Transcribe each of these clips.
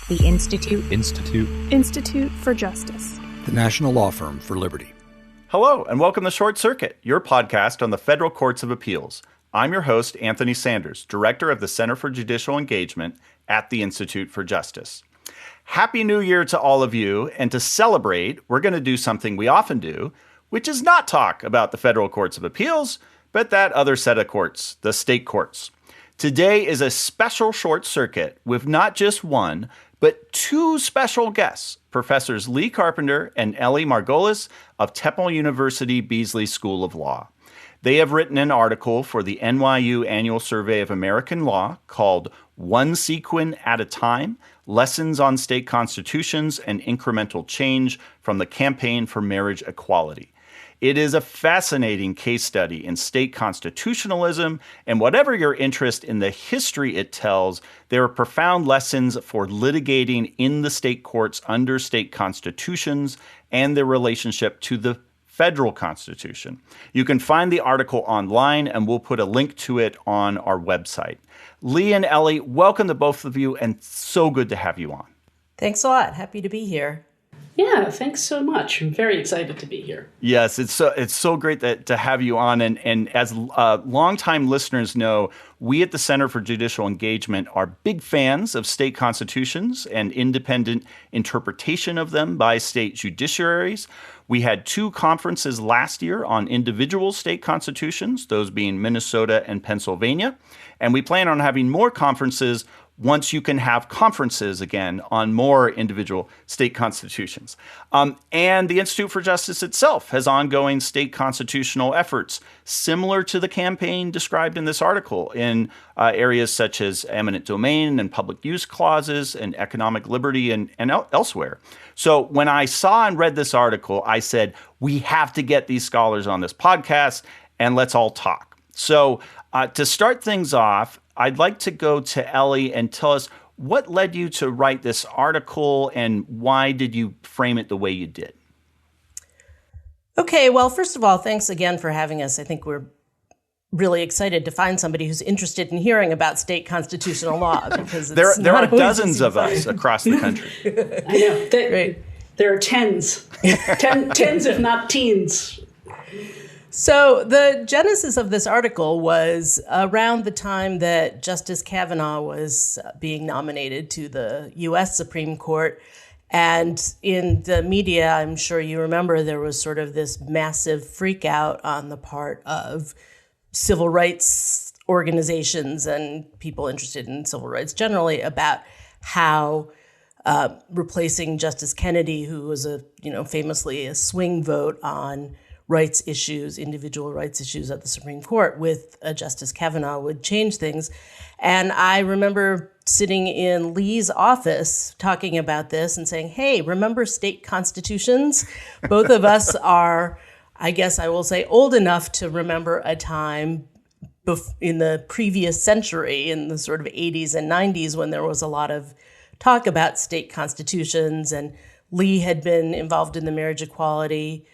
The Institute. Institute for Justice. The National Law Firm for Liberty. Hello, and welcome to Short Circuit, your podcast on the Federal Courts of Appeals. I'm your host, Anthony Sanders, Director of the Center for Judicial Engagement at the Institute for Justice. Happy New Year to all of you, and to celebrate, we're going to do something we often do, which is not talk about the Federal Courts of Appeals, but that other set of courts, the state courts. Today is a special Short Circuit with not just one, but two special guests, Professors Lee Carpenter and Ellie Margolis of Temple University Beasley School of Law. They have written an article for the NYU Annual Survey of American Law called One Sequin at a Time, Lessons on State Constitutions and Incremental Change from the Campaign for Marriage Equality. It is a fascinating case study in state constitutionalism, and whatever your interest in the history it tells, there are profound lessons for litigating in the state courts under state constitutions and their relationship to the federal constitution. You can find the article online, and we'll put a link to it on our website. Lee and Ellie, welcome to both of you, and so good to have you on. Thanks a lot. Happy to be here. Yeah, thanks so much. I'm very excited to be here. Yes, it's so great to have you on. And as longtime listeners know, we at the Center for Judicial Engagement are big fans of state constitutions and independent interpretation of them by state judiciaries. We had two conferences last year on individual state constitutions, those being Minnesota and Pennsylvania. And we plan on having more conferences once you can have conferences again on more individual state constitutions. And the Institute for Justice itself has ongoing state constitutional efforts similar to the campaign described in this article in areas such as eminent domain and public use clauses and economic liberty and elsewhere. So when I saw and read this article, I said, we have to get these scholars on this podcast and let's all talk. So to start things off, I'd like to go to Ellie and tell us what led you to write this article and why did you frame it the way you did? Okay, well, first of all, thanks again for having us. I think we're really excited to find somebody who's interested in hearing about state constitutional law because there are dozens of us across the country. I know. There are tens if not teens. So the genesis of this article was around the time that Justice Kavanaugh was being nominated to the U.S. Supreme Court. And in the media, I'm sure you remember, there was sort of this massive freak out on the part of civil rights organizations and people interested in civil rights generally about how replacing Justice Kennedy, who was famously a swing vote on rights issues, individual rights issues at the Supreme Court, with Justice Kavanaugh would change things. And I remember sitting in Lee's office talking about this and saying, hey, remember state constitutions? Both of us are, I guess I will say, old enough to remember a time in the previous century, in the sort of 80s and 90s, when there was a lot of talk about state constitutions. And Lee had been involved in the marriage equality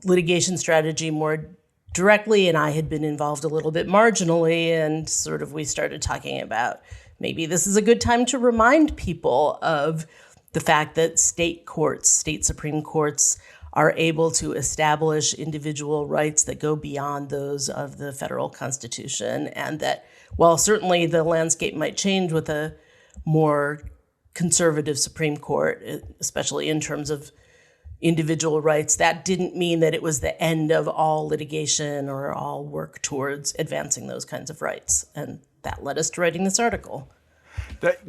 litigation strategy more directly, and I had been involved a little bit marginally, and sort of we started talking about maybe this is a good time to remind people of the fact that state courts, state Supreme Courts, are able to establish individual rights that go beyond those of the federal Constitution, and that while certainly the landscape might change with a more conservative Supreme Court, especially in terms of individual rights, that didn't mean that it was the end of all litigation or all work towards advancing those kinds of rights. And that led us to writing this article.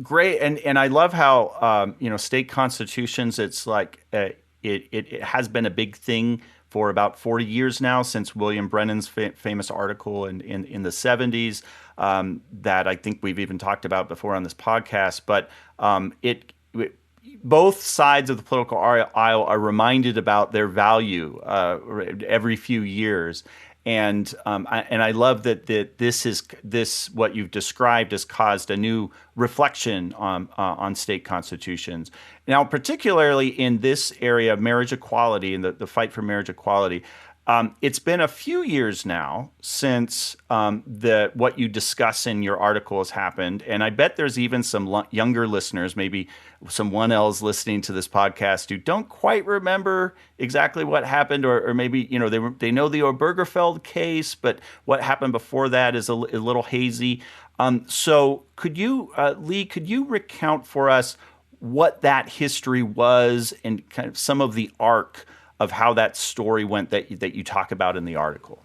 Great. And I love how, state constitutions, it's like it has been a big thing for about 40 years now, since William Brennan's famous article in the 70s that I think we've even talked about before on this podcast. But both sides of the political aisle are reminded about their value every few years, and I love that this what you've described has caused a new reflection on state constitutions. Now, particularly in this area of marriage equality and the fight for marriage equality, It's been a few years now since what you discuss in your article has happened, and I bet there's even some younger listeners, maybe some 1Ls listening to this podcast who don't quite remember exactly what happened, or maybe they know the Obergefell case, but what happened before that is a little hazy. So could you, Lee, could you recount for us what that history was and kind of some of the arc of how that story went that you talk about in the article?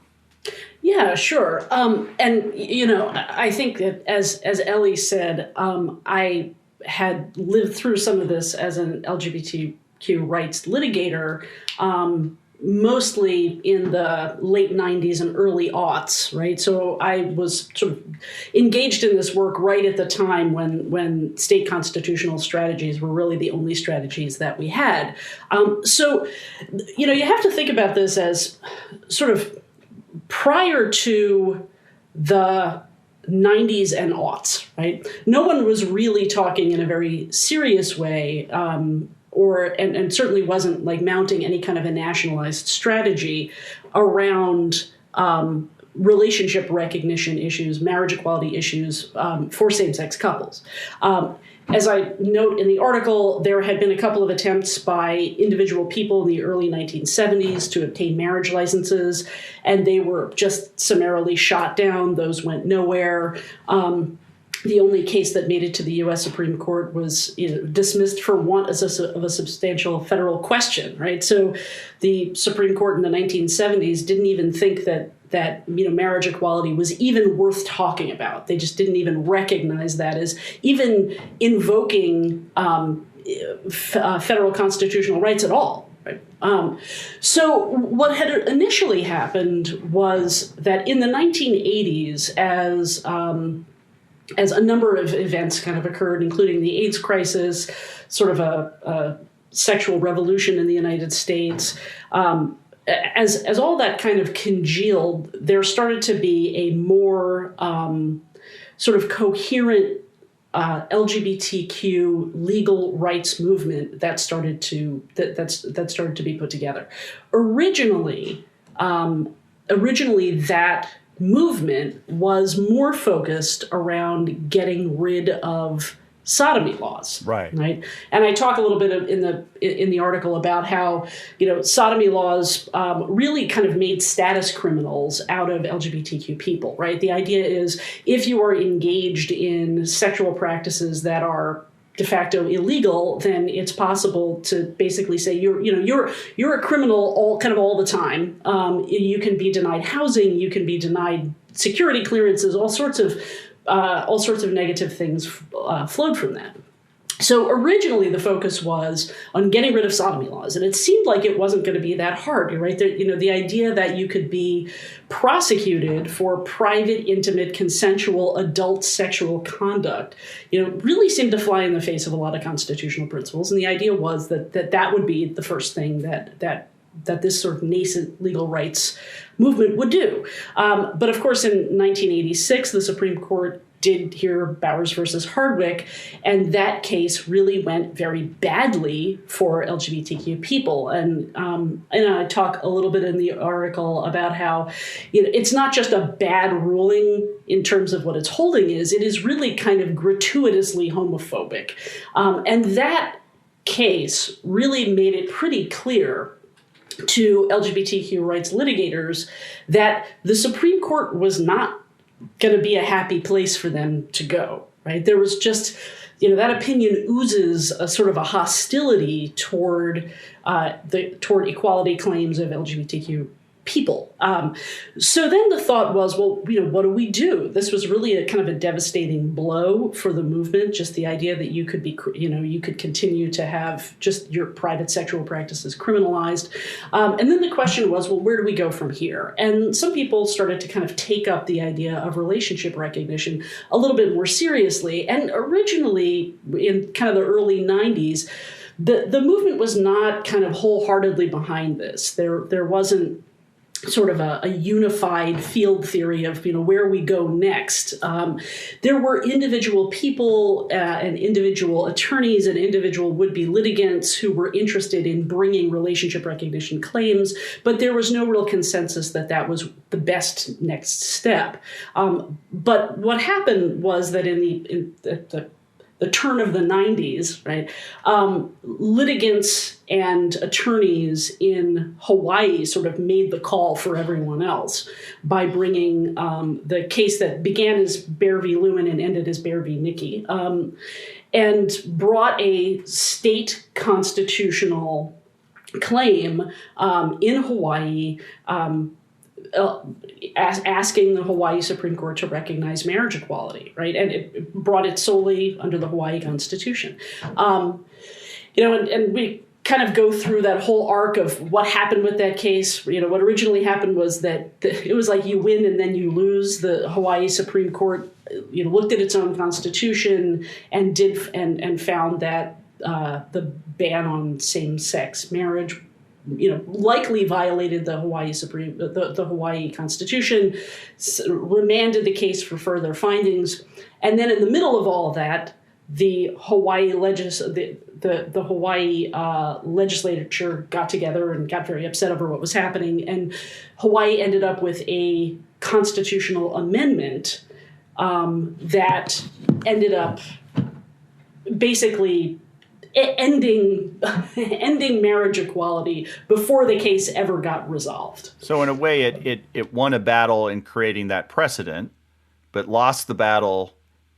Yeah, sure. And I think that as Ellie said, I had lived through some of this as an LGBTQ rights litigator, mostly in the late 90s and early aughts, right? So I was sort of engaged in this work right at the time when state constitutional strategies were really the only strategies that we had. So you have to think about this as sort of prior to the 90s and aughts, right? No one was really talking in a very serious way, and certainly wasn't like mounting any kind of a nationalized strategy around relationship recognition issues, marriage equality issues for same-sex couples. As I note in the article, there had been a couple of attempts by individual people in the early 1970s to obtain marriage licenses, and they were just summarily shot down. Those went nowhere. The only case that made it to the U.S. Supreme Court was dismissed for want of a substantial federal question, right? So the Supreme Court in the 1970s didn't even think that marriage equality was even worth talking about. They just didn't even recognize that as even invoking federal constitutional rights at all. Right? So what had initially happened was that in the 1980s, as a number of events kind of occurred, including the AIDS crisis, sort of a sexual revolution in the United States, as all that kind of congealed, there started to be a more sort of coherent LGBTQ legal rights movement that started to be put together. Originally, that movement was more focused around getting rid of sodomy laws, right? And I talk a little bit in the article about how sodomy laws really kind of made status criminals out of LGBTQ people, right? The idea is if you are engaged in sexual practices that are de facto illegal, then it's possible to basically say you're a criminal all the time. You can be denied housing, you can be denied security clearances, all sorts of negative things flowed from that. So originally the focus was on getting rid of sodomy laws, and it seemed like it wasn't going to be that hard, right? The idea that you could be prosecuted for private, intimate, consensual adult sexual conduct, really seemed to fly in the face of a lot of constitutional principles. And the idea was that would be the first thing that this sort of nascent legal rights movement would do. But of course, in 1986, the Supreme Court did hear Bowers versus Hardwick, and that case really went very badly for LGBTQ people. And I talk a little bit in the article about how it's not just a bad ruling in terms of what its holding is, it is really kind of gratuitously homophobic. And that case really made it pretty clear to LGBTQ rights litigators that the Supreme Court was not going to be a happy place for them to go, right? There was just, that opinion oozes a sort of a hostility toward equality claims of LGBTQ people. So then the thought was, well, what do we do? This was really a kind of a devastating blow for the movement. Just the idea that you could be, you could continue to have just your private sexual practices criminalized. And then the question was, well, where do we go from here? And some people started to kind of take up the idea of relationship recognition a little bit more seriously. And originally, in kind of the early 90s, the movement was not kind of wholeheartedly behind this. There wasn't sort of a unified field theory of, where we go next. There were individual people and individual attorneys and individual would-be litigants who were interested in bringing relationship recognition claims, but there was no real consensus that that was the best next step. But what happened was that in the turn of the 90s, right, litigants and attorneys in Hawaii sort of made the call for everyone else by bringing the case that began as Bear v. Lewin and ended as Bear v. Nicky, and brought a state constitutional claim in Hawaii, asking the Hawaii Supreme Court to recognize marriage equality, right? And it brought it solely under the Hawaii Constitution. And we kind of go through that whole arc of what happened with that case. What originally happened was that it was like you win and then you lose. The Hawaii Supreme Court, looked at its own constitution and found that the ban on same-sex marriage likely violated the Hawaii the Hawaii Constitution, remanded the case for further findings, and then in the middle of all of that, the Hawaii legislature got together and got very upset over what was happening, and Hawaii ended up with a constitutional amendment that ended up basically ending marriage equality before the case ever got resolved. So in a way, it won a battle in creating that precedent, but lost the battle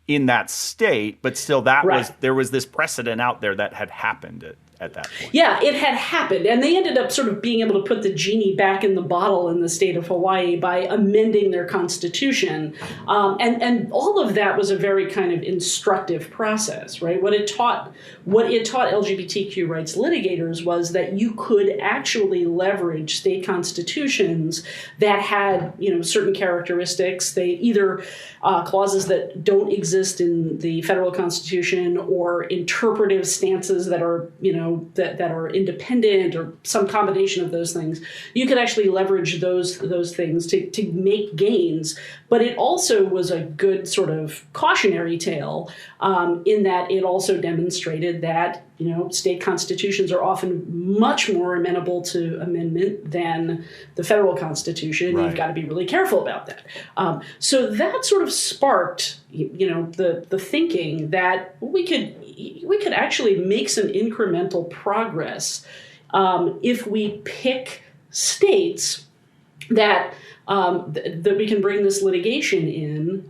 in that state. But still, there was this precedent out there that had happened at that point. Yeah, it had happened. And they ended up sort of being able to put the genie back in the bottle in the state of Hawaii by amending their constitution. And all of that was a very kind of instructive process, right? What it taught LGBTQ rights litigators was that you could actually leverage state constitutions that had, certain characteristics. They either clauses that don't exist in the federal constitution or interpretive stances that are, that are independent or some combination of those things. You could actually leverage those things to make gains. But it also was a good sort of cautionary tale in that it also demonstrated that, state constitutions are often much more amenable to amendment than the federal constitution. Right. You've got to be really careful about that. So that sort of sparked, the thinking that we could actually make some incremental progress if we pick states that we can bring this litigation in,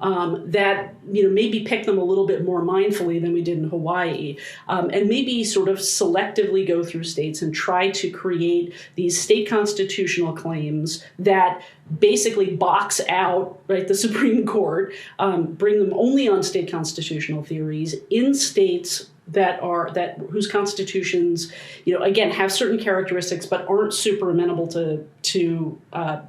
that maybe pick them a little bit more mindfully than we did in Hawaii, and maybe sort of selectively go through states and try to create these state constitutional claims that basically box out, right, the Supreme Court, bring them only on state constitutional theories in states whose constitutions, again, have certain characteristics but aren't super amenable to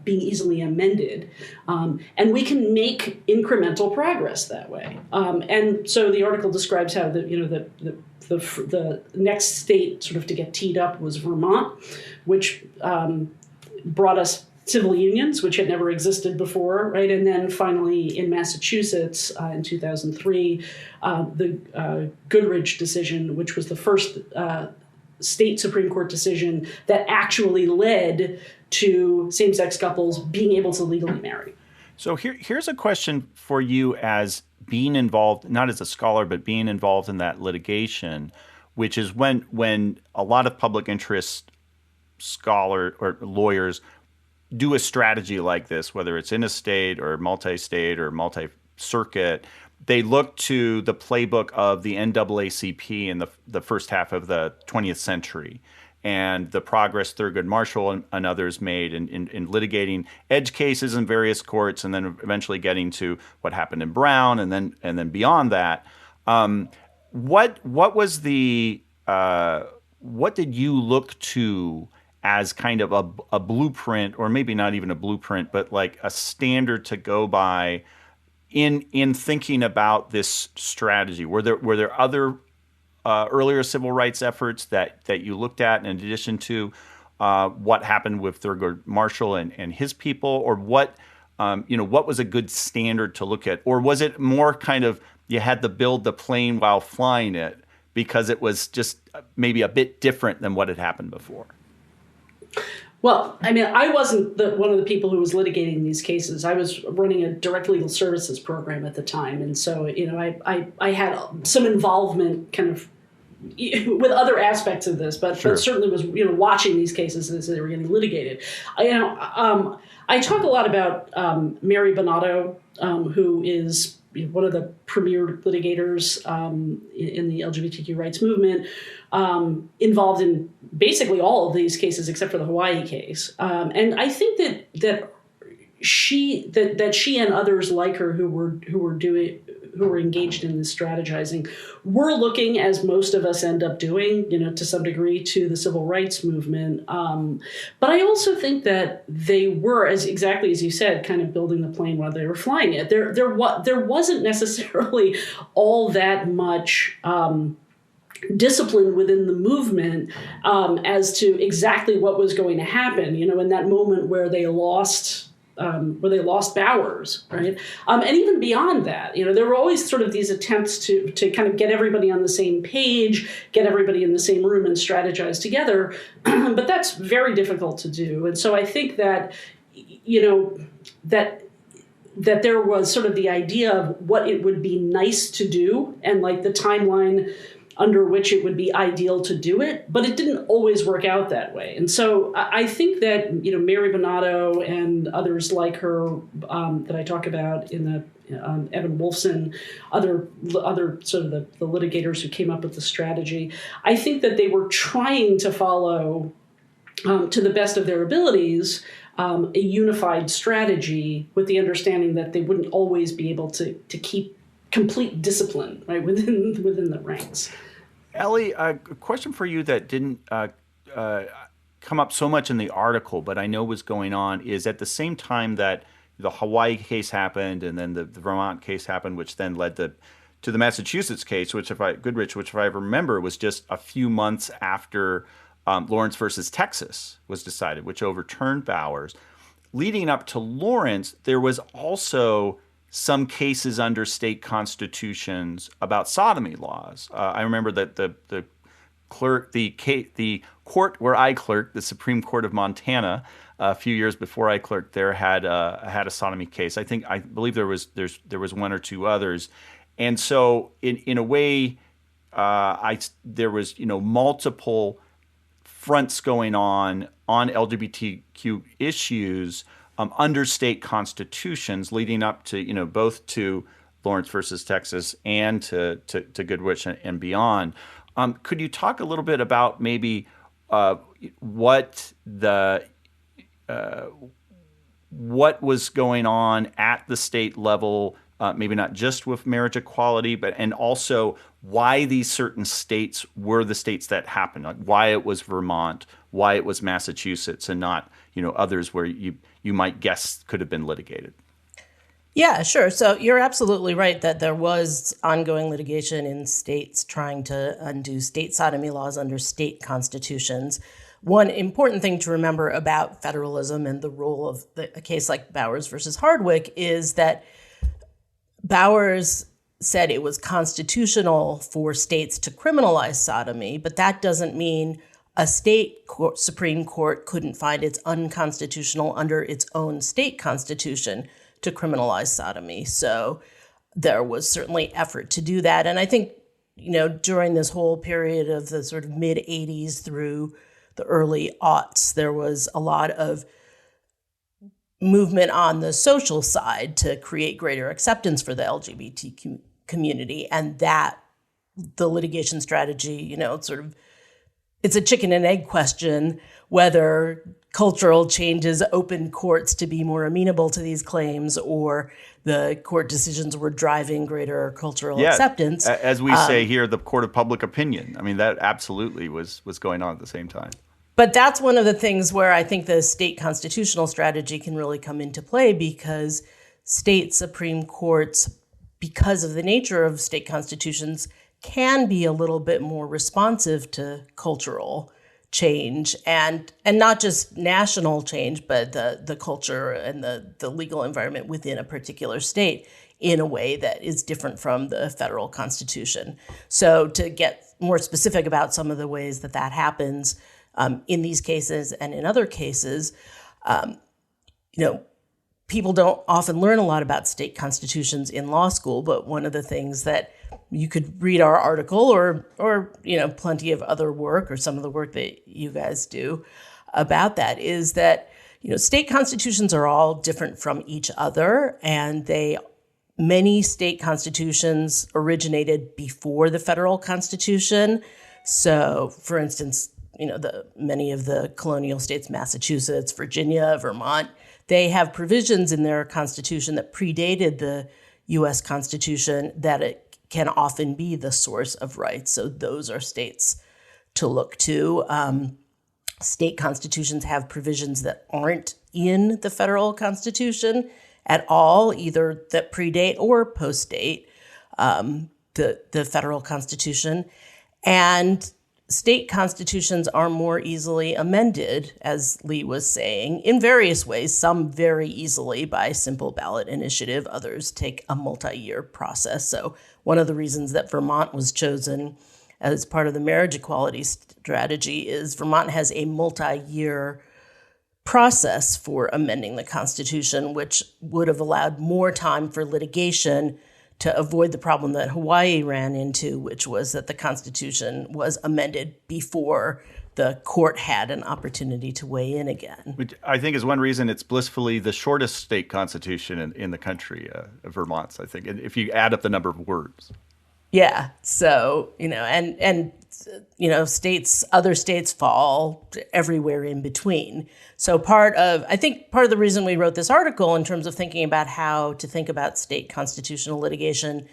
being easily amended, and we can make incremental progress that way. And so the article describes how the next state sort of to get teed up was Vermont, which brought us civil unions, which had never existed before, right? And then finally in Massachusetts in 2003, the Goodridge decision, which was the first state Supreme Court decision that actually led to same-sex couples being able to legally marry. So here's a question for you as being involved, not as a scholar, but being involved in that litigation, which is when a lot of public interest scholar or lawyers do a strategy like this, whether it's in a state or multi-state or multi-circuit, they look to the playbook of the NAACP in the first half of the 20th century and the progress Thurgood Marshall and others made in litigating edge cases in various courts and then eventually getting to what happened in Brown and then beyond that. What was what did you look to as kind of a blueprint, or maybe not even a blueprint, but like a standard to go by in thinking about this strategy? Were there other earlier civil rights efforts that you looked at in addition to what happened with Thurgood Marshall and his people, or what was a good standard to look at? Or was it more kind of you had to build the plane while flying it because it was just maybe a bit different than what had happened before? Well, I mean, I wasn't one of the people who was litigating these cases. I was running a direct legal services program at the time. And so, I had some involvement kind of with other aspects of this, but certainly was, watching these cases as they were getting litigated. I talk a lot about Mary Bonato, who is one of the premier litigators in the LGBTQ rights movement, involved in basically all of these cases except for the Hawaii case. And I think that she and others like her who were engaged in this strategizing were looking, as most of us end up doing, to some degree, to the civil rights movement. But I also think that they were, exactly as you said, kind of building the plane while they were flying it. There wasn't necessarily all that much discipline within the movement as to exactly what was going to happen. In that moment where they lost Bowers, right? And even beyond that, there were always sort of these attempts to kind of get everybody on the same page, get everybody in the same room and strategize together. But that's very difficult to do. And so I think that, that there was sort of the idea of what it would be nice to do and like the timeline under which it would be ideal to do it, but it didn't always work out that way. And so I think that, Mary Bonato and others like her that I talk about in the Evan Wolfson, other sort of the litigators who came up with the strategy, I think that they were trying to follow, to the best of their abilities, a unified strategy with the understanding that they wouldn't always be able to keep complete discipline, right, within the ranks. Ellie, a question for you that didn't come up so much in the article, but I know was going on, is at the same time that the Hawaii case happened and then the Vermont case happened, which then led to the Massachusetts case, Goodrich, which if I remember was just a few months after Lawrence versus Texas was decided, which overturned Bowers. Leading up to Lawrence, there was also some cases under state constitutions about sodomy laws. I remember that the court where I clerked, the Supreme Court of Montana, a few years before I clerked there, had a sodomy case. I believe there was one or two others, and so in a way, there was multiple fronts going on LGBTQ issues under state constitutions, leading up to both to Lawrence versus Texas and to Goodrich and beyond. Could you talk a little bit about maybe what was going on at the state level, maybe not just with marriage equality, and also why these certain states were the states that happened, like why it was Vermont, why it was Massachusetts, and not others where you might guess could have been litigated? Yeah, sure. So you're absolutely right that there was ongoing litigation in states trying to undo state sodomy laws under state constitutions. One important thing to remember about federalism and the role of a case like Bowers versus Hardwick is that Bowers said it was constitutional for states to criminalize sodomy, but that doesn't mean a state Supreme Court couldn't find it's unconstitutional under its own state constitution to criminalize sodomy. So there was certainly effort to do that. And I think, during this whole period of the sort of mid-'80s through the early aughts, there was a lot of movement on the social side to create greater acceptance for the LGBTQ community. And that the litigation strategy, it's a chicken and egg question whether cultural changes opened courts to be more amenable to these claims or the court decisions were driving greater cultural acceptance. As we say here, the court of public opinion. I mean, that absolutely was going on at the same time. But that's one of the things where I think the state constitutional strategy can really come into play, because state Supreme Courts, because of the nature of state constitutions, can be a little bit more responsive to cultural change, and not just national change, but the culture and the legal environment within a particular state in a way that is different from the federal Constitution. So to get more specific about some of the ways that happens in these cases and in other cases, people don't often learn a lot about state constitutions in law school, but one of the things that you could read our article or plenty of other work or some of the work that you guys do about that is that, state constitutions are all different from each other, and many state constitutions originated before the federal Constitution. So, for instance, many of the colonial states, Massachusetts, Virginia, Vermont, they have provisions in their constitution that predated the U.S. Constitution that it can often be the source of rights. So those are states to look to. State constitutions have provisions that aren't in the federal Constitution at all, either that predate or postdate the federal Constitution. And state constitutions are more easily amended, as Lee was saying, in various ways, some very easily by simple ballot initiative, others take a multi-year process. So one of the reasons that Vermont was chosen as part of the marriage equality strategy is Vermont has a multi-year process for amending the Constitution, which would have allowed more time for litigation to avoid the problem that Hawaii ran into, which was that the Constitution was amended before the court had an opportunity to weigh in again. Which I think is one reason it's blissfully the shortest state constitution in the country, Vermont's, I think, if you add up the number of words. Yeah. So, other states fall everywhere in between. So I think part of the reason we wrote this article in terms of thinking about how to think about state constitutional litigation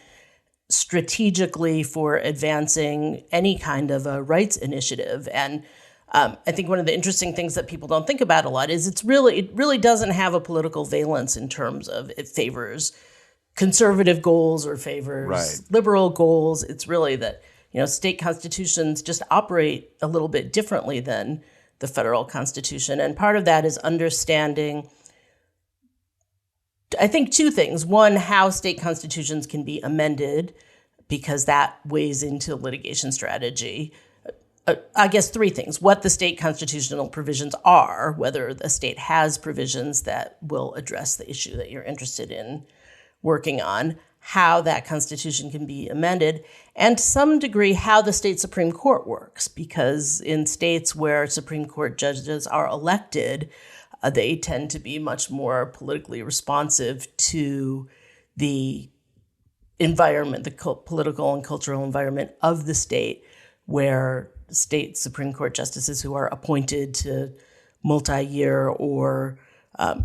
strategically for advancing any kind of a rights initiative. And I think one of the interesting things that people don't think about a lot is it really doesn't have a political valence in terms of it favors conservative goals or favors liberal goals. It's really that, state constitutions just operate a little bit differently than the federal Constitution. And part of that is understanding, I think, two things. One, how state constitutions can be amended, because that weighs into litigation strategy. I guess three things: what the state constitutional provisions are, whether the state has provisions that will address the issue that you're interested in working on, how that Constitution can be amended, and to some degree how the state Supreme Court works, because in states where Supreme Court judges are elected, they tend to be much more politically responsive to the environment, the political and cultural environment of the state, where state Supreme Court justices who are appointed to multi-year or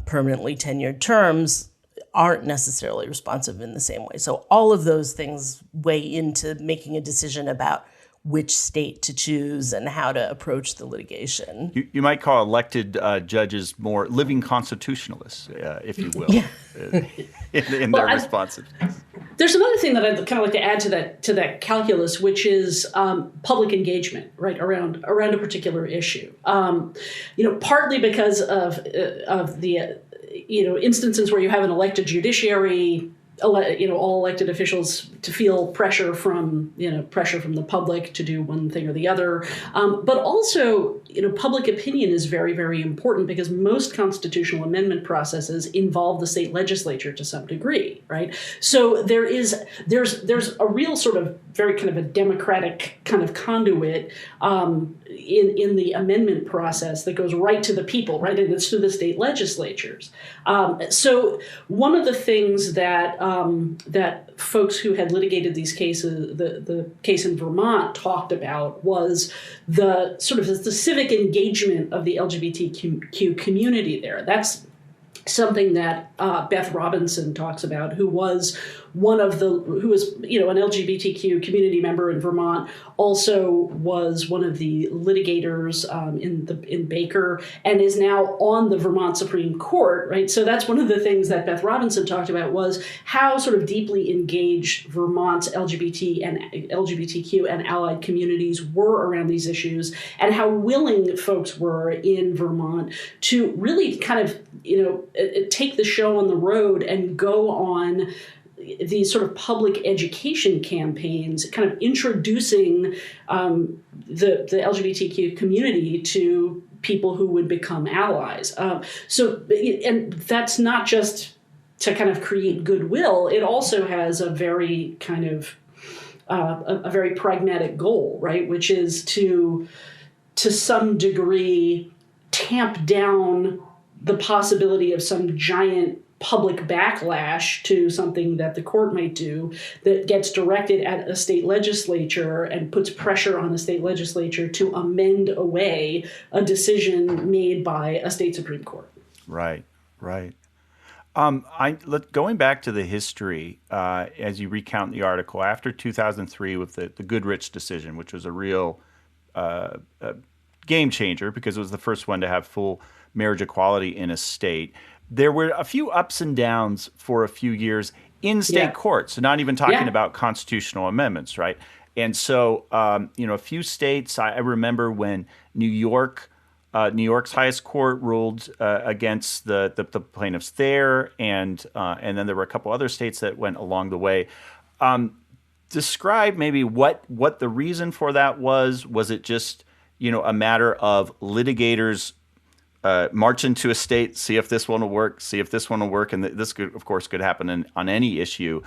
permanently tenured terms aren't necessarily responsive in the same way. So all of those things weigh into making a decision about which state to choose and how to approach the litigation. You might call elected judges more living constitutionalists, if you will, in their responsiveness. There's another thing that I'd kind of like to add to that calculus, which is public engagement, right, around a particular issue. Partly because of the instances where you have an elected judiciary, all elected officials to feel pressure from the public to do one thing or the other. But also, public opinion is very, very important, because most constitutional amendment processes involve the state legislature to some degree, right? So there's a real sort of very kind of a democratic kind of conduit in the amendment process that goes right to the people, right? And it's to the state legislatures. So one of the things that folks who had litigated these cases, the case in Vermont, talked about was the sort of the civic engagement of the LGBTQ community there. That's something that Beth Robinson talks about, who was who was, an LGBTQ community member in Vermont, also was one of the litigators in Baker, and is now on the Vermont Supreme Court, right? So that's one of the things that Beth Robinson talked about, was how sort of deeply engaged Vermont's LGBTQ and allied communities were around these issues, and how willing folks were in Vermont to really kind of, take the show on the road and go on these sort of public education campaigns, kind of introducing the LGBTQ community to people who would become allies. And that's not just to kind of create goodwill. It also has a very kind of a very pragmatic goal, right? Which is to some degree tamp down the possibility of some giant public backlash to something that the court might do that gets directed at a state legislature and puts pressure on the state legislature to amend away a decision made by a state Supreme Court. Right. Going back to the history, as you recount the article, after 2003 with the Goodrich decision, which was a real game changer because it was the first one to have full marriage equality in a state, there were a few ups and downs for a few years in state courts, so not even talking about constitutional amendments, right? And so, a few states, I remember when New York's highest court ruled against the plaintiffs there, and then there were a couple other states that went along the way. Describe maybe what the reason for that was. Was it just, a matter of litigators march into a state, see if this one will work, and this could, of course, could happen on any issue,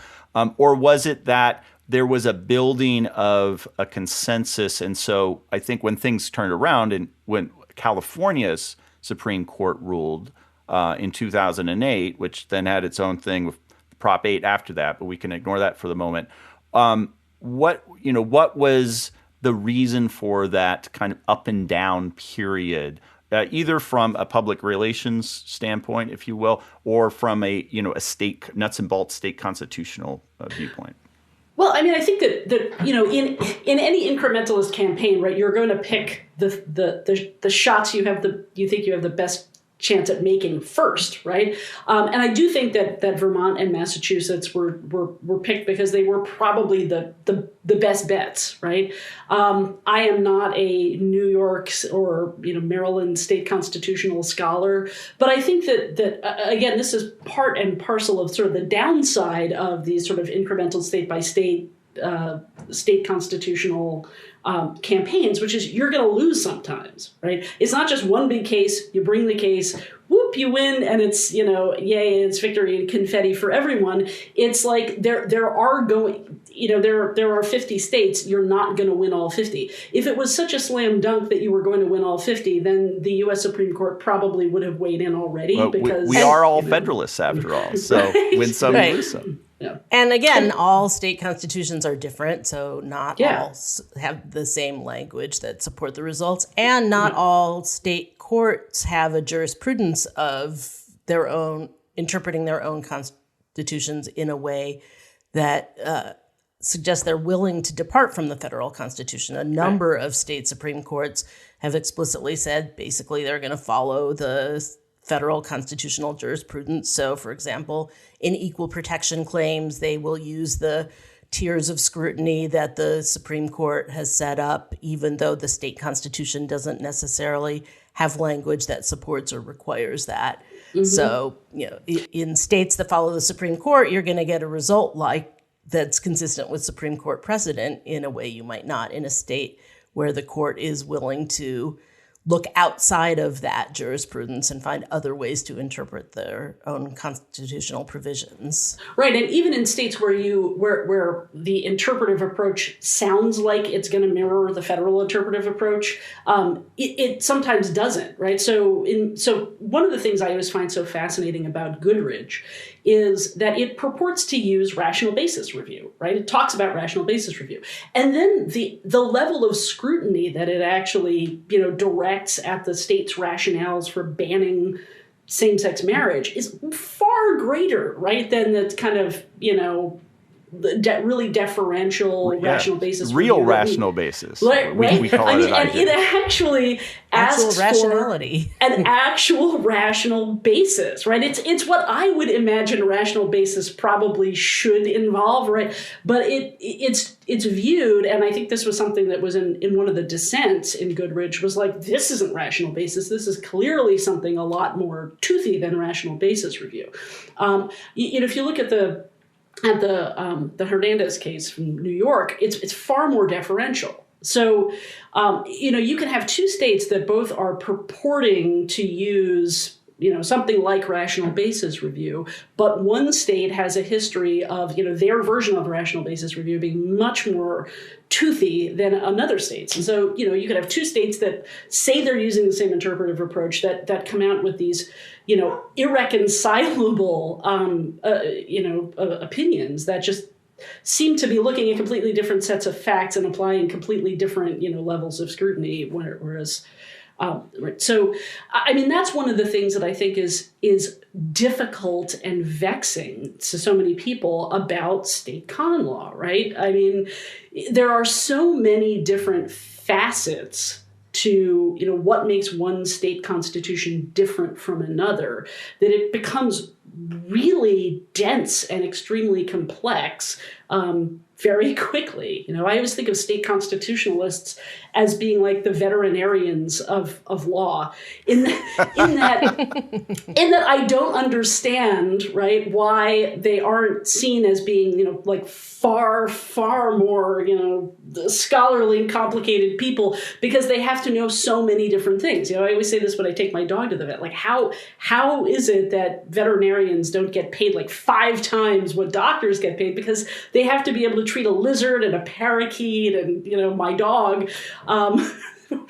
or was it that there was a building of a consensus? And so I think when things turned around and when California's Supreme Court ruled in 2008, which then had its own thing with Prop 8 after that, but we can ignore that for the moment. What was the reason for that kind of up and down period? Either from a public relations standpoint, if you will, or from a state nuts and bolts state constitutional viewpoint. Well, I mean, I think that in any incrementalist campaign, right, you're going to pick the shots you think you have the best chance at making first, right? And I do think that Vermont and Massachusetts were picked because they were probably the best bets, right? I am not a New York or Maryland state constitutional scholar, but I think that again, this is part and parcel of sort of the downside of these sort of incremental state by state constitutional campaigns, which is you're going to lose sometimes, right? It's not just one big case. You bring the case, whoop, you win, and it's yay, it's victory and confetti for everyone. It's like there are 50 states. You're not going to win all 50. If it was such a slam dunk that you were going to win all 50, then the U.S. Supreme Court probably would have weighed in already. Well, because we are all Federalists after all, so right. Win some, lose some. Yeah. And again, all state constitutions are different, so not all have the same language that support the results, and not all state courts have a jurisprudence of their own, interpreting their own constitutions in a way that suggests they're willing to depart from the federal constitution. A number of state Supreme Courts have explicitly said basically they're going to follow the federal constitutional jurisprudence. So, for example, in equal protection claims, they will use the tiers of scrutiny that the Supreme Court has set up, even though the state constitution doesn't necessarily have language that supports or requires that. Mm-hmm. So, in states that follow the Supreme Court, you're going to get a result that's consistent with Supreme Court precedent in a way you might not in a state where the court is willing to look outside of that jurisprudence and find other ways to interpret their own constitutional provisions. Right, and even in states where the interpretive approach sounds like it's going to mirror the federal interpretive approach, it sometimes doesn't. Right, so one of the things I always find so fascinating about Goodrich is that it purports to use rational basis review. Right, it talks about rational basis review, and then the level of scrutiny that it actually directs at the state's rationales for banning same-sex marriage is far greater, right, than the kind of, really deferential rational basis. Real rational basis. Right. We call it and it actually asks rationality. for an actual rational basis, right? It's what I would imagine a rational basis probably should involve, right? But it's viewed, and I think this was something that was in one of the dissents in Goodrich, was like, this isn't rational basis. This is clearly something a lot more toothy than rational basis review. If you look at the Hernandez case from New York, it's far more deferential. So, you can have two states that both are purporting to use, something like rational basis review, but one state has a history of, their version of the rational basis review being much more toothy than another state's. And so, you could have two states that say they're using the same interpretive approach that come out with these, irreconcilable, opinions that just seem to be looking at completely different sets of facts and applying completely different, levels of scrutiny. Whereas, so, that's one of the things that I think is difficult and vexing to so many people about state common law, right? There are so many different facets to, what makes one state constitution different from another, that it becomes really dense and extremely complex very quickly. I always think of state constitutionalists as being like the veterinarians of law, in that I don't understand, right, why they aren't seen as being, like far, far more, scholarly, complicated people, because they have to know so many different things. I always say this when I take my dog to the vet, like how is it that veterinarians don't get paid like 5 times what doctors get paid, because they have to be able to treat a lizard and a parakeet and, my dog,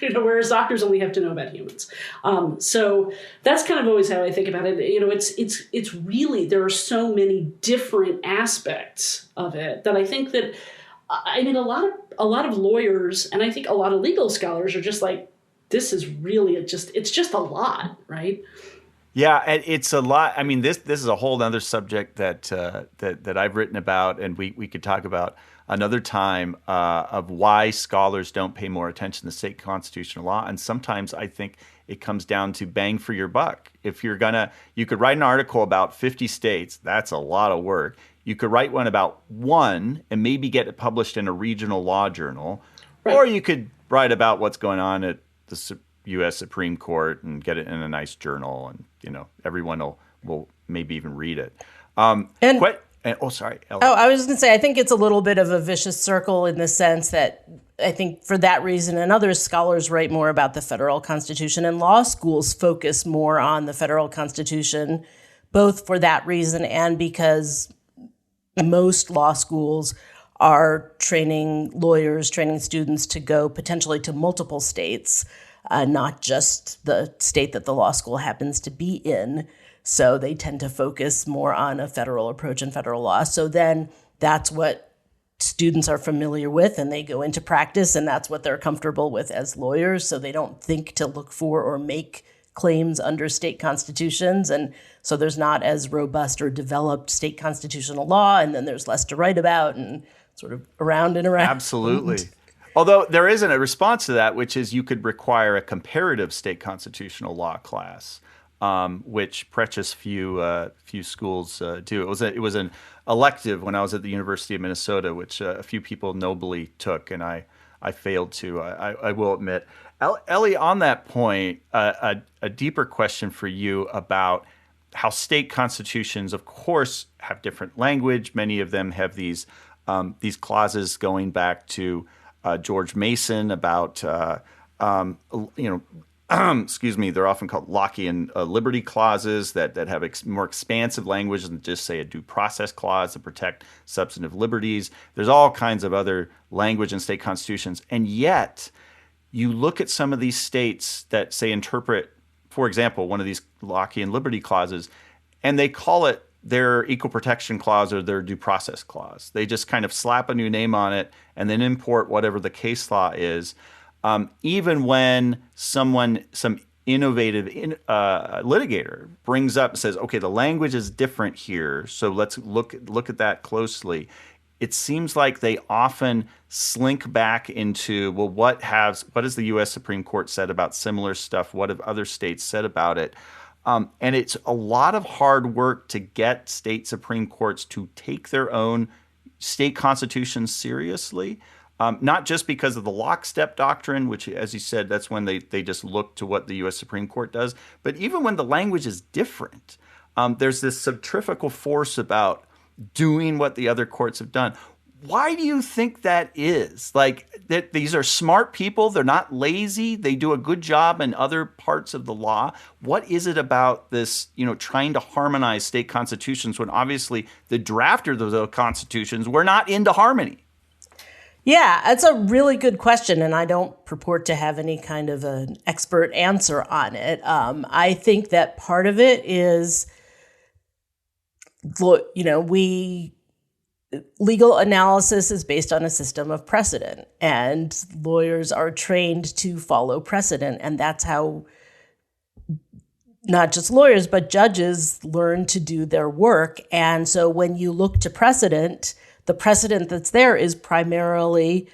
whereas doctors only have to know about humans. So that's kind of always how I think about it. It's really, there are so many different aspects of it that I think that, a lot of lawyers, and I think a lot of legal scholars are just like, this is really it's just a lot, right? Yeah, and it's a lot. This is a whole other subject that I've written about, and we could talk about another time, of why scholars don't pay more attention to state constitutional law. And sometimes I think it comes down to bang for your buck. If you could write an article about 50 states. That's a lot of work. You could write one about one and maybe get it published in a regional law journal, right. Or you could write about what's going on at the U.S. Supreme Court and get it in a nice journal, and everyone will maybe even read it. Sorry, Ellie. I was just going to say, I think it's a little bit of a vicious circle in the sense that I think for that reason and others, scholars write more about the federal Constitution, and law schools focus more on the federal Constitution, both for that reason and because most law schools are training lawyers, training students to go potentially to multiple states, not just the state that the law school happens to be in. So they tend to focus more on a federal approach and federal law. So then that's what students are familiar with, and they go into practice, and that's what they're comfortable with as lawyers. So they don't think to look for or make claims under state constitutions. And so there's not as robust or developed state constitutional law, and then there's less to write about, and sort of around and around. Absolutely. Although there isn't a response to that, which is you could require a comparative state constitutional law class, which precious few schools do. It was an elective when I was at the University of Minnesota, which a few people nobly took, and I failed to. I will admit. Ellie, on that point, a deeper question for you about how state constitutions, of course, have different language. Many of them have these clauses going back to George Mason about, excuse me, they're often called Lockean liberty clauses that have more expansive language than just, say, a due process clause to protect substantive liberties. There's all kinds of other language in state constitutions. And yet, you look at some of these states that, say, interpret, for example, one of these Lockean liberty clauses, and they call it their equal protection clause or their due process clause. They just kind of slap a new name on it and then import whatever the case law is. Even when some innovative litigator brings up and says, okay, the language is different here, so let's look at that closely. it seems like they often slink back into, well, what has the U.S. Supreme Court said about similar stuff? What have other states said about it? And it's a lot of hard work to get state Supreme Courts to take their own state constitutions seriously. Not just because of the lockstep doctrine, which, as you said, that's when they just look to what the U.S. Supreme Court does. But even when the language is different, there's this centrifugal force about doing what the other courts have done. Why do you think that is? Like, that these are smart people. They're not lazy. They do a good job in other parts of the law. What is it about this, trying to harmonize state constitutions when obviously the drafters of those constitutions were not into harmony? Yeah, that's a really good question, and I don't purport to have any kind of an expert answer on it. I think that part of it is, legal analysis is based on a system of precedent, and lawyers are trained to follow precedent. And that's how not just lawyers, but judges learn to do their work. And so when you look to precedent, the precedent that's there is primarily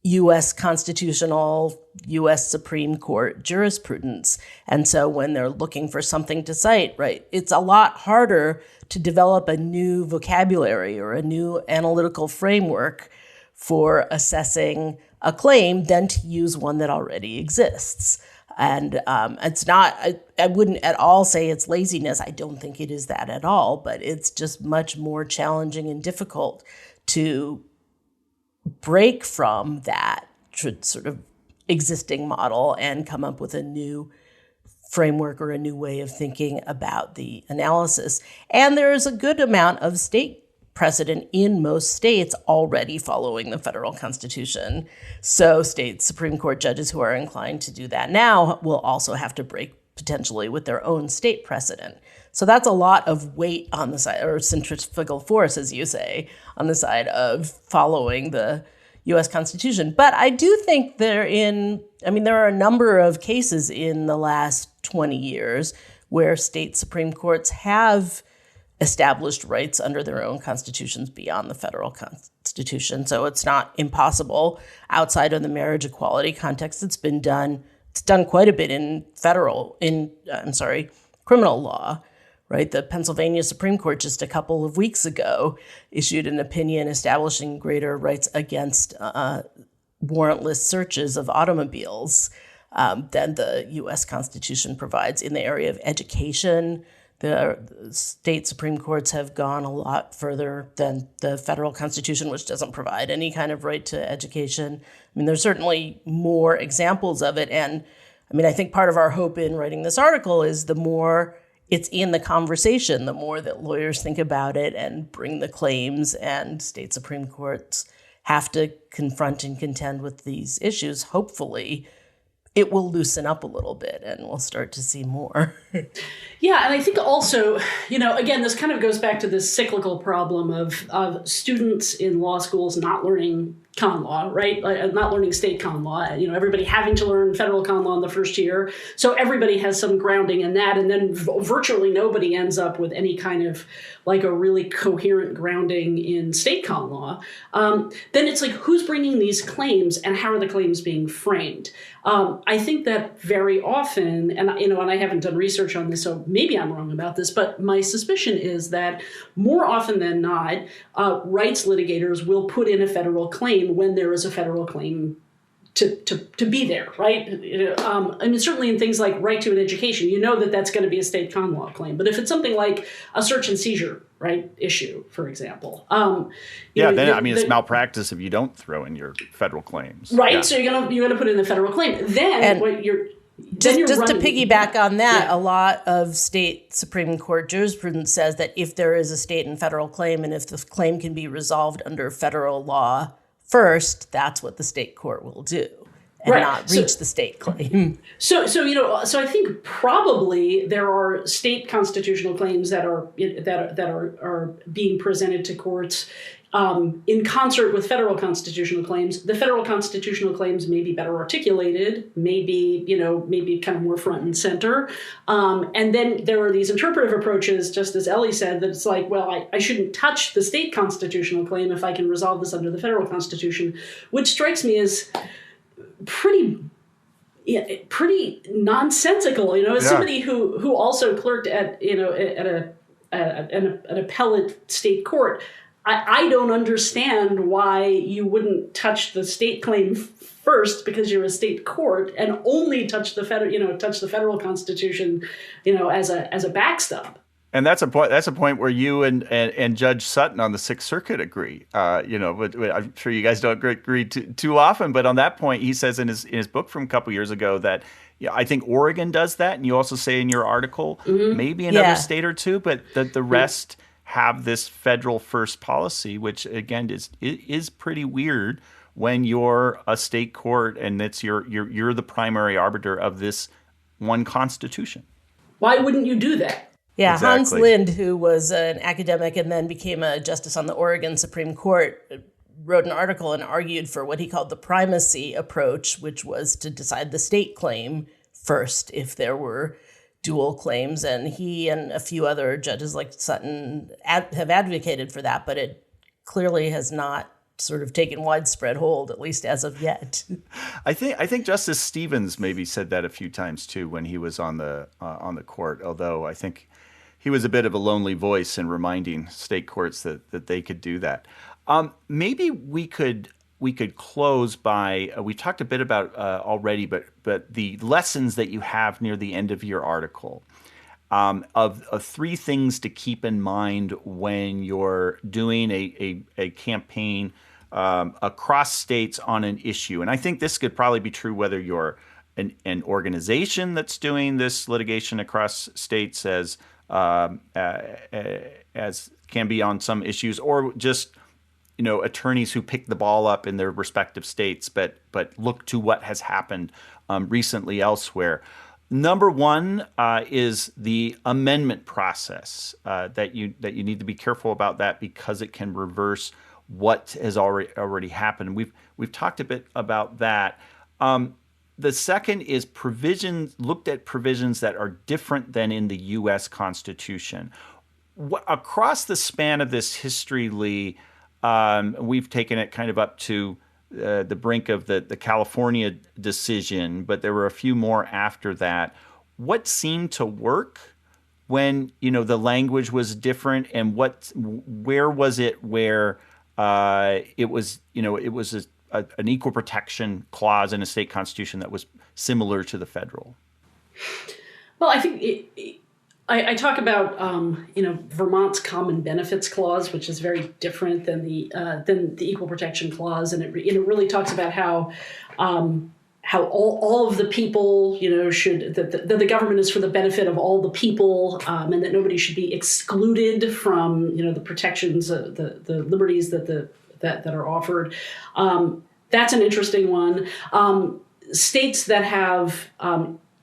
U.S. constitutional, U.S. Supreme Court jurisprudence. And so when they're looking for something to cite, right, it's a lot harder to develop a new vocabulary or a new analytical framework for assessing a claim than to use one that already exists. And it's not, I wouldn't at all say it's laziness. I don't think it is that at all, but it's just much more challenging and difficult to break from that sort of existing model and come up with a new framework or a new way of thinking about the analysis. And there is a good amount of state precedent in most states already following the federal Constitution. So state Supreme Court judges who are inclined to do that now will also have to break potentially with their own state precedent. So that's a lot of weight on the side, or centrifugal force, as you say, on the side of following the U.S. Constitution. But I do think there are a number of cases in the last 20 years where state Supreme Courts have established rights under their own constitutions beyond the federal Constitution. So it's not impossible outside of the marriage equality context. It's done quite a bit in criminal law, right? The Pennsylvania Supreme Court just a couple of weeks ago issued an opinion establishing greater rights against warrantless searches of automobiles than the U.S. Constitution provides. In the area of education, the state Supreme Courts have gone a lot further than the federal Constitution, which doesn't provide any kind of right to education. I mean, there's certainly more examples of it. And I think part of our hope in writing this article is the more it's in the conversation, the more that lawyers think about it and bring the claims, and state Supreme Courts have to confront and contend with these issues. Hopefully, it will loosen up a little bit and we'll start to see more. Yeah, and I think also, again, this kind of goes back to this cyclical problem of students in law schools not learning con law, right? Not learning state con law, everybody having to learn federal con law in the first year. So everybody has some grounding in that. And then virtually nobody ends up with any kind of like a really coherent grounding in state con law. Then it's like, who's bringing these claims and how are the claims being framed? I think that very often, and I haven't done research on this, so maybe I'm wrong about this, but my suspicion is that more often than not, rights litigators will put in a federal claim when there is a federal claim to be there, right? Certainly in things like right to an education, that's going to be a state con law claim. But if it's something like a search and seizure, right, issue, for example. It's malpractice if you don't throw in your federal claims. Right, yeah. So you're gonna put in the federal claim. Then what you're... Just to piggyback on that, a lot of state Supreme Court jurisprudence says that if there is a state and federal claim, and if the claim can be resolved under federal law first, that's what the state court will do, and not reach the state claim. So I think probably there are state constitutional claims that are being presented to courts, in concert with federal constitutional claims. The federal constitutional claims may be better articulated, maybe kind of more front and center. And then there are these interpretive approaches, just as Ellie said, that it's like, well, I shouldn't touch the state constitutional claim if I can resolve this under the federal constitution, which strikes me as pretty nonsensical. As somebody who also clerked at an appellate state court, I don't understand why you wouldn't touch the state claim first because you're a state court, and only touch the federal constitution, as a backstop. And that's a point. That's a point where you and Judge Sutton on the Sixth Circuit agree. But I'm sure you guys don't agree too often. But on that point, he says in his book from a couple years ago that I think Oregon does that, and you also say in your article maybe another state or two, but the rest have this federal first policy, which again is pretty weird when you're a state court and it's you're the primary arbiter of this one constitution. Why wouldn't you do that? Yeah, exactly. Hans Lind, who was an academic and then became a justice on the Oregon Supreme Court, wrote an article and argued for what he called the primacy approach, which was to decide the state claim first if there were dual claims. And he and a few other judges like Sutton have advocated for that, but it clearly has not sort of taken widespread hold, at least as of yet. I think Justice Stevens maybe said that a few times too when he was on the court, although I think he was a bit of a lonely voice in reminding state courts that they could do that. Maybe we could close by we talked a bit about already, but the lessons that you have near the end of your article of three things to keep in mind when you're doing a campaign across states on an issue. And I think this could probably be true whether you're an organization that's doing this litigation across states as can be on some issues, or just attorneys who pick the ball up in their respective states, but look to what has happened recently elsewhere. Number one is the amendment process. That you need to be careful about that because it can reverse what has already happened. We've talked a bit about that. The second is looked at provisions that are different than in the U.S. Constitution. Across the span of this history, Lee, we've taken it kind of up to the brink of the California decision, but there were a few more after that. What seemed to work when the language was different, and where was it where it was an equal protection clause in a state constitution that was similar to the federal? Well, I think I talk about Vermont's Common Benefits Clause, which is very different than the Equal Protection Clause, and it really talks about how all of the people should that the government is for the benefit of all the people, and that nobody should be excluded from the protections, the liberties that are offered. That's an interesting one. States that have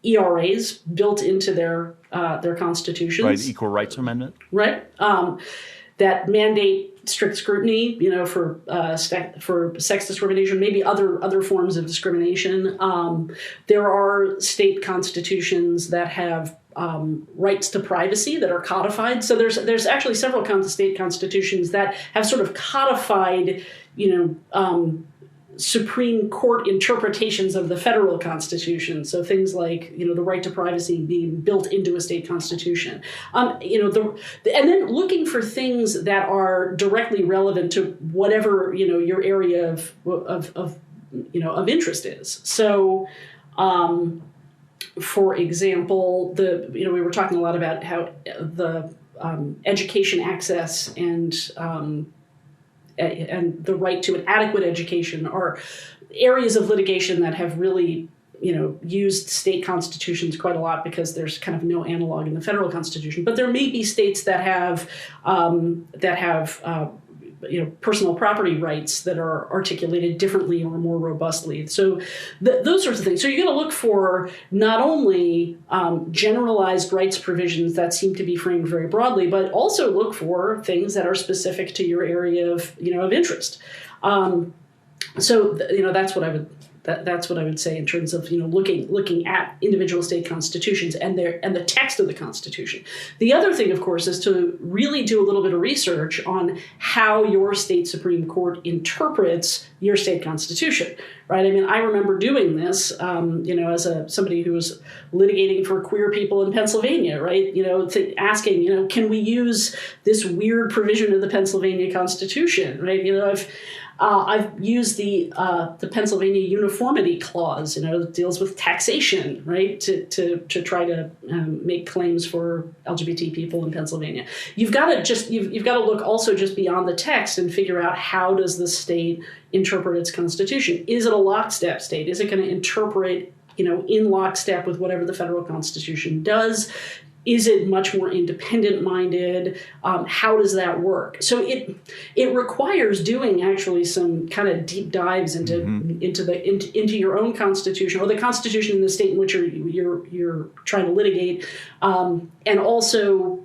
ERAs built into their constitutions, right? The Equal Rights Amendment, right? That mandate strict scrutiny, for sex discrimination, maybe other forms of discrimination. There are state constitutions that have rights to privacy that are codified. So there's actually several state constitutions that have sort of codified, Supreme Court interpretations of the federal Constitution. So things like, the right to privacy being built into a state constitution. And then looking for things that are directly relevant to whatever, your area of interest is. So, for example, we were talking a lot about how the education access and the right to an adequate education are areas of litigation that have really, used state constitutions quite a lot because there's kind of no analog in the federal constitution. But there may be states that have personal property rights that are articulated differently or more robustly. So those sorts of things. So you're going to look for not only generalized rights provisions that seem to be framed very broadly, but also look for things that are specific to your area of interest. That's what I would. That's what I would say in terms of looking at individual state constitutions and the text of the Constitution. The other thing, of course, is to really do a little bit of research on how your state Supreme Court interprets your state constitution. Right? I mean, I remember doing this, as somebody who was litigating for queer people in Pennsylvania. Right? Asking, can we use this weird provision of the Pennsylvania Constitution? Right? I've used the Pennsylvania Uniformity Clause, that deals with taxation, right, to try to make claims for LGBT people in Pennsylvania. You've got to look also just beyond the text and figure out how does the state interpret its constitution. Is it a lockstep state? Is it going to interpret, in lockstep with whatever the federal Constitution does? Is it much more independent-minded? How does that work? So it requires doing actually some kind of deep dives into your own constitution or the constitution in the state in which you're trying to litigate, and also,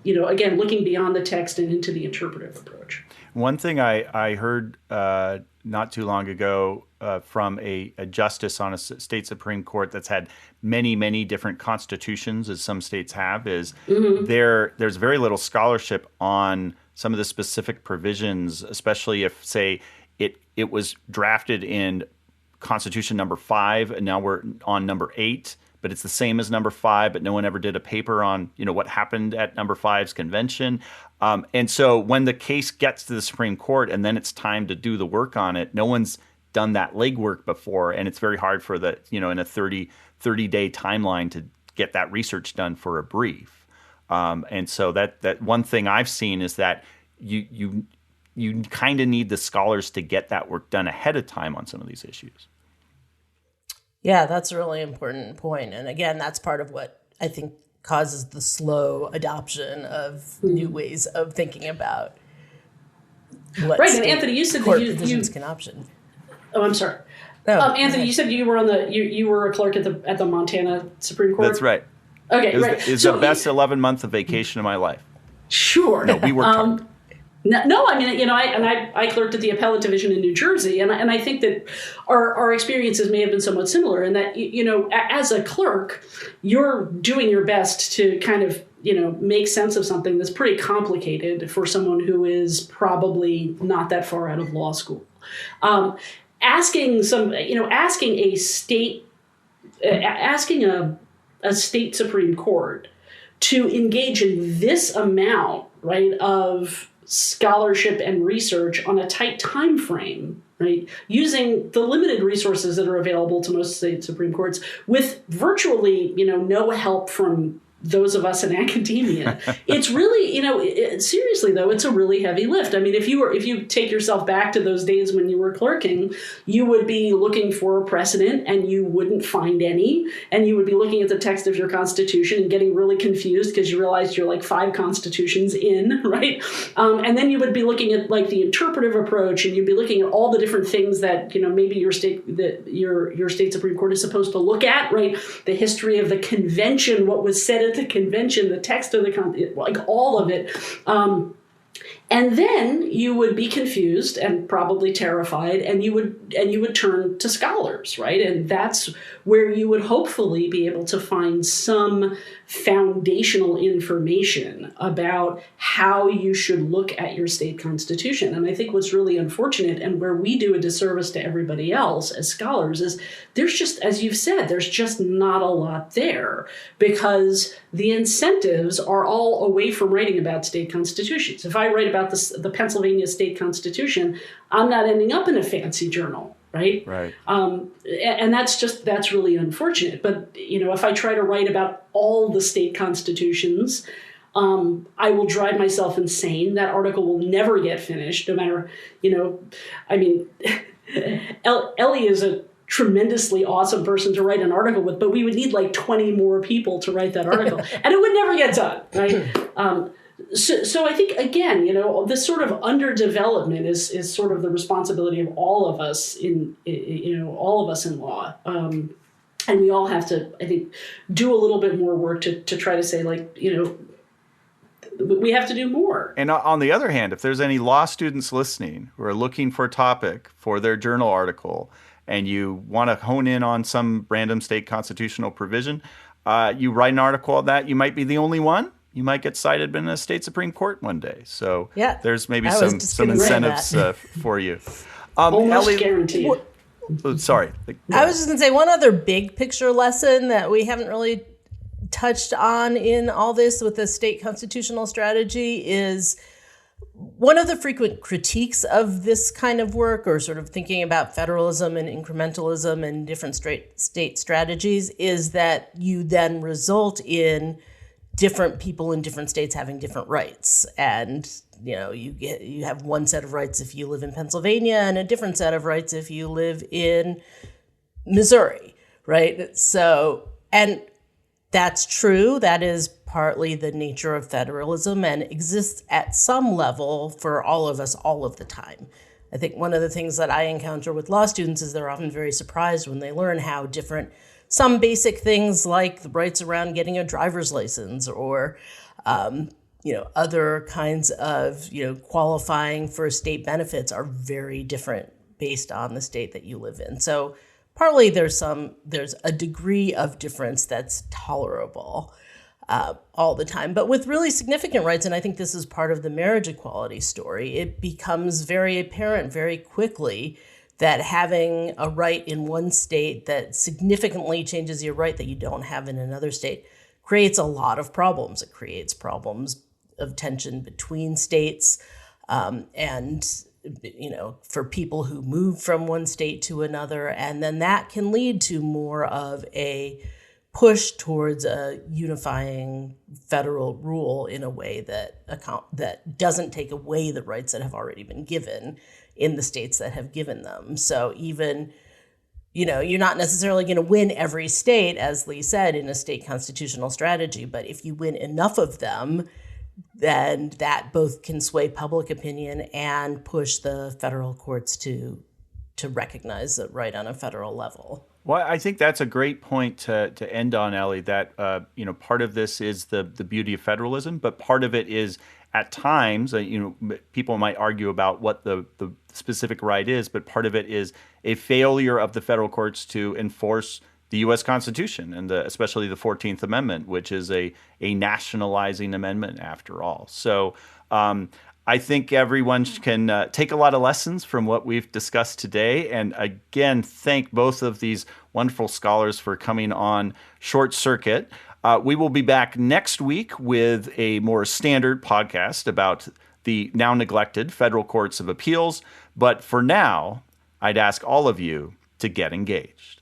again, looking beyond the text and into the interpretive approach. One thing I heard not too long ago from a justice on a state Supreme Court that's had many, many different constitutions, as some states have, is there's very little scholarship on some of the specific provisions, especially if, say, it was drafted in Constitution number 5, and now we're on number 8, but it's the same as number 5, but no one ever did a paper on, what happened at number 5's convention. And so when the case gets to the Supreme Court and then it's time to do the work on it, no one's done that legwork before, and it's very hard for the, in a 30-day timeline to get that research done for a brief. And so that one thing I've seen is that you kind of need the scholars to get that work done ahead of time on some of these issues. Yeah, that's a really important point. And again, that's part of what I think causes the slow adoption of new ways of thinking about what right. And Anthony, you said court that provisions can option. Oh, I'm sorry. No, Anthony, you said you were you were a clerk at the Montana Supreme Court. That's right. Okay, right. It's the best 11 months of vacation of my life. Sure. No, we worked hard. No, I mean, I clerked at the appellate division in New Jersey, and I think that our experiences may have been somewhat similar in that, as a clerk, you're doing your best to kind of, make sense of something that's pretty complicated for someone who is probably not that far out of law school. Asking a state Supreme Court to engage in this amount, right, of scholarship and research on a tight time frame, right, using the limited resources that are available to most state Supreme Courts with virtually, no help from those of us in academia. It's really, seriously though, it's a really heavy lift. I mean, if you take yourself back to those days when you were clerking, you would be looking for a precedent and you wouldn't find any, and you would be looking at the text of your Constitution and getting really confused because you realized you're like 5 constitutions in, right? And then you would be looking at like the interpretive approach, and you'd be looking at all the different things that, maybe your state Supreme Court is supposed to look at, right? The history of the convention, what was said at the convention, the text of the like all of it. And then you would be confused and probably terrified, and you would turn to scholars, right? And that's where you would hopefully be able to find some foundational information about how you should look at your state constitution. And I think what's really unfortunate, and where we do a disservice to everybody else as scholars, is there's just, as you've said, there's just not a lot there, because the incentives are all away from writing about state constitutions. If I write about the Pennsylvania state constitution, I'm not ending up in a fancy journal, right? Right. And that's really unfortunate. But, if I try to write about all the state constitutions, I will drive myself insane. That article will never get finished, no matter, Ellie is a tremendously awesome person to write an article with, but we would need like 20 more people to write that article, and it would never get done, right? So I think, again, this sort of underdevelopment is sort of the responsibility of all of us in law. And we all have to, I think, do a little bit more work to try to say, we have to do more. And on the other hand, if there's any law students listening who are looking for a topic for their journal article and you want to hone in on some random state constitutional provision, you write an article on that, you might be the only one. You might get cited in a state Supreme Court one day. So there's maybe some incentives for you. Almost Ellie, guaranteed. Sorry. I was just going to say one other big picture lesson that we haven't really touched on in all this with the state constitutional strategy is one of the frequent critiques of this kind of work, or sort of thinking about federalism and incrementalism and different state strategies, is that you then result in different people in different states having different rights. And, you have one set of rights if you live in Pennsylvania and a different set of rights if you live in Missouri, right? So, and that's true. That is partly the nature of federalism and exists at some level for all of us all of the time. I think one of the things that I encounter with law students is they're often very surprised when they learn how different some basic things like the rights around getting a driver's license or, other kinds of, qualifying for state benefits are very different based on the state that you live in. So partly there's a degree of difference that's tolerable all the time. But with really significant rights, and I think this is part of the marriage equality story, it becomes very apparent very quickly that having a right in one state that significantly changes your right that you don't have in another state creates a lot of problems. It creates problems of tension between states, and for people who move from one state to another. And then that can lead to more of a push towards a unifying federal rule in a way that doesn't take away the rights that have already been given in the states that have given them. So even, you're not necessarily going to win every state, as Lee said, in a state constitutional strategy, but if you win enough of them, then that both can sway public opinion and push the federal courts to recognize the right on a federal level. Well, I think that's a great point to end on, Ellie, that part of this is the beauty of federalism, but part of it is at times, people might argue about what the specific right is, but part of it is a failure of the federal courts to enforce the U.S. Constitution and especially the 14th Amendment, which is a nationalizing amendment after all. So I think everyone can take a lot of lessons from what we've discussed today. And again, thank both of these wonderful scholars for coming on Short Circuit. We will be back next week with a more standard podcast about the now neglected federal courts of appeals. But for now, I'd ask all of you to get engaged.